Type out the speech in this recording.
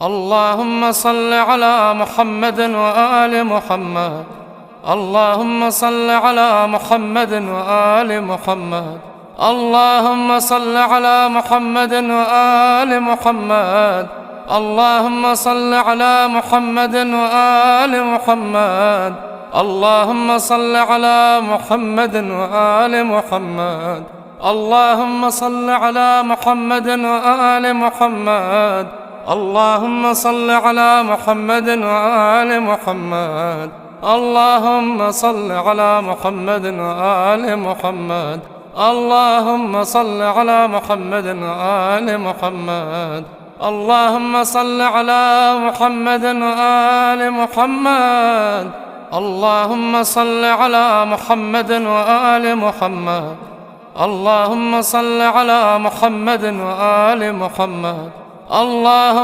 اللهم صل على محمد وآل محمد. اللهم صل على محمد وآل محمد. اللهم صل على محمد وآل محمد. اللهم صل على محمد وآل محمد. اللهم صل على محمد وآل محمد. اللهم صل على محمد وآل محمد. اللهم صل على محمد وآل محمد. اللهم صل على محمد وآل محمد. اللهم صل على محمد وآل محمد. اللهم صل على محمد وآل محمد. اللهم صل على محمد وآل محمد. اللهم صل على محمد وآل محمد. اللهم